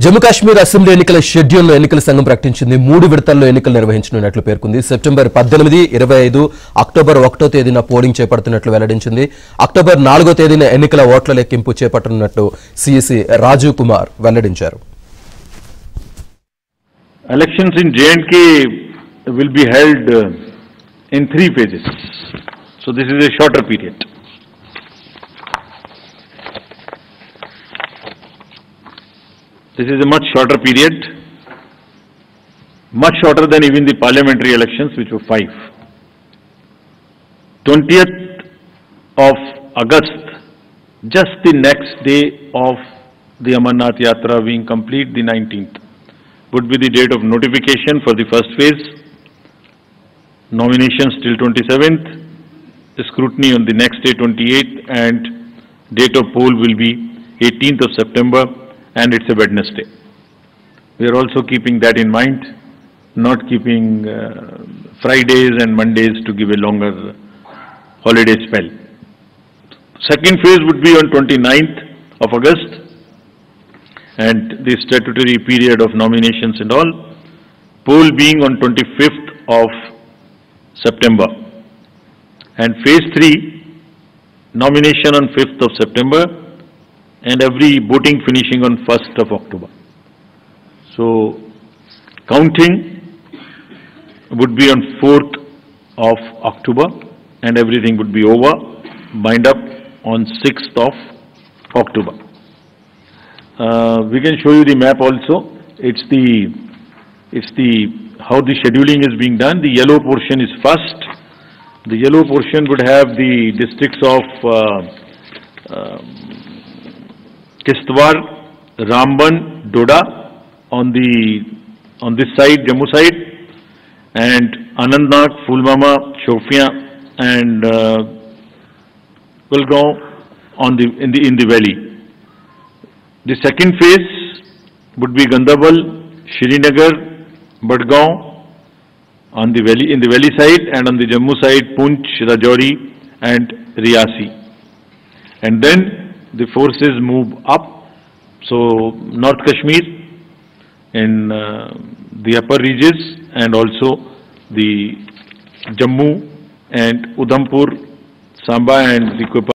Jammu Kashmir assembly ఎన్నికల schedule ఎన్నికల సంఘం ప్రకటించింది. 3 విడతల్లో ఎన్నికలు నిర్వహించనున్నట్లు పేర్కొంది. సెప్టెంబర్ 18, 25, అక్టోబర్ 1వ తేదీన పోలింగ్ చేపడుతున్నట్లు వెల్లడించింది. అక్టోబర్ 4వ తేదీన ఎన్నికల ఓట్ల లెక్కింపు చేపట్టనున్నట్లు సిఎసి రాజీవ్ కుమార్ వెల్లడించారు. Elections in J&K will be held in 3 phases. So this is a shorter period. This is a much shorter period, much shorter than even the parliamentary elections, which were 5. 20th of August, just the next day of the Amarnath Yatra being complete, the 19th, would be the date of notification for the first phase, nominations till 27th, the scrutiny on the next day 28th, and date of poll will be 18th of September, and it's a Wednesday. We are also keeping that in mind, not keeping Fridays and Mondays to give a longer holiday spell. Second phase would be on 29th of August, and the statutory period of nominations and all, poll being on 25th of September. And phase 3, nomination on 5th of September, and every voting finishing on 1st of October. So, counting would be on 4th of October, and everything would be over, bind up on 6th of October. We can show you the map also. It's the how the scheduling is being done. The yellow portion is first. The yellow portion would have the districts of Kishtwar, Ramban, Doda on this side, Jammu side, and Anantnag, Pulwama, Shopian, and Kulgaon in the valley. The second phase would be Gandarbal, Srinagar, Budgaon on the valley, in the valley side, and on the Jammu side, Poonch, Rajouri, and Riyasi. And then the forces move up. So North Kashmir in the upper reaches, and also the Jammu and Udhampur, Samba, and the